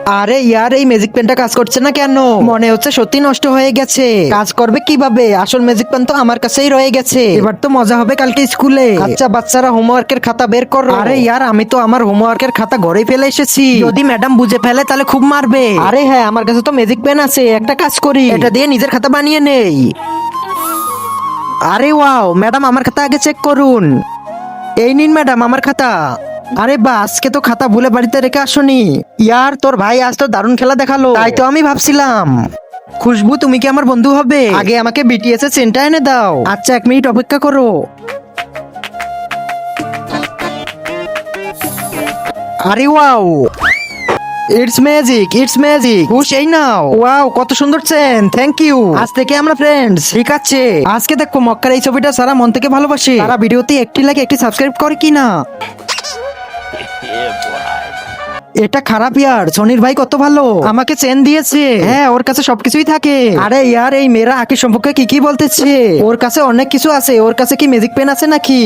আরে ইয়ার, এই ম্যাজিক পেনটা কাজ করছে না কেন? মনে হচ্ছে সত্যি নষ্ট হয়ে গেছে। কাজ করবে কিভাবে? আসল ম্যাজিক পেন তো আমার কাছেই রয়ে গেছে। এবার তো মজা হবে কালকে স্কুলে। আচ্ছা বাচ্চারা, হোমওয়ার্কের খাতা বের করো। আরে ইয়ার, আমি তো আমার হোমওয়ার্কের খাতা ঘরেই ফেলে এসেছি। যদি ম্যাডাম বুঝে ফেলে তাহলে খুব মারবে। আরে হ্যাঁ, আমার কাছে তো ম্যাজিক পেন আছে, একটা কাজ করি, এটা দিয়ে নিজের খাতা বানিয়ে নেই। আরে ওয়াও, ম্যাডাম আমার খাতা আগে চেক করুন। এই নিন ম্যাডাম আমার খাতা। আরে বা, আজকে তো খাতা ভুলে বাড়িতে রেখে আসনি। ইয়ার, তোর ভাই আজ তো দারুণ খেলা দেখালো। তাই তো আমি ভাবছিলাম। খুশবু, তুমি কি আমার বন্ধু হবে? আগে আমাকে বিটিএস এর চেনটা এনে দাও। আচ্ছা, 1 মিনিট অপেক্ষা করো। আরে wow, it's magic, it's magic. খুশ, এই নাও। ওয়াও, কত সুন্দর চেন, থ্যাংক ইউ। আজ থেকে আমরা ফ্রেন্ডস, ঠিক আছে? আজকে দেখো মক্কার এই ছবিটা সারা মন থেকে ভালোবাসে। সারা ভিডিওতে একটি লাইক, একটি সাবস্ক্রাইব করে কিনা। এটা খারাপ ইয়ার, সনির ভাই কত ভালো, আমাকে চেন দিয়েছে। হ্যাঁ, ওর কাছে সবকিছুই থাকে। আরে ইয়ার, এই মেয়েরা আঁকি সম্পর্কে কি বলতেছে? ওর কাছে অনেক কিছু আছে। ওর কাছে কি ম্যাজিক পেন আছে নাকি?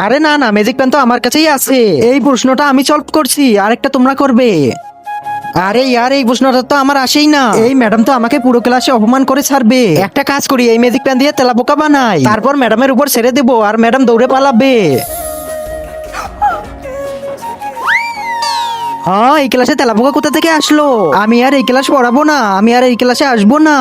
আরে না না, ম্যাজিক পেন তো আমার কাছেই আছে। এই প্রশ্নটা আমি সলভ করছি, আরেকটা তোমরা করবে। আরে ইয়ার, এই প্রশ্নটা তো আমার আসেই না। এই ম্যাডাম তো আমাকে পুরো ক্লাসে অপমান করে ছাড়বে। একটা কাজ করি, এই ম্যাজিক পেন দিয়ে তেলাপোকা বানাই, তারপর ম্যাডামের উপর ছেড়ে দেবো আর ম্যাডাম দৌড়ে পালাবে। হ্যাঁ, এই ক্লাসে তেলাপোকা কোথা থেকে আসলো? আমি আর এই ক্লাস পড়াবো না, আমি আর এই ক্লাসে আসবো না।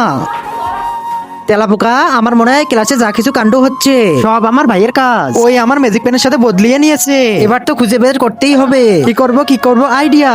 তেলাপোকা, আমার মনে হয় ক্লাসে যা কিছু কাণ্ড হচ্ছে সব আমার ভাইয়ের কাজ। ওই আমার ম্যাজিক পেনের সাথে বদলিয়ে নিয়েছে। এবার তো খুঁজে বের করতেই হবে। কি করব আইডিয়া।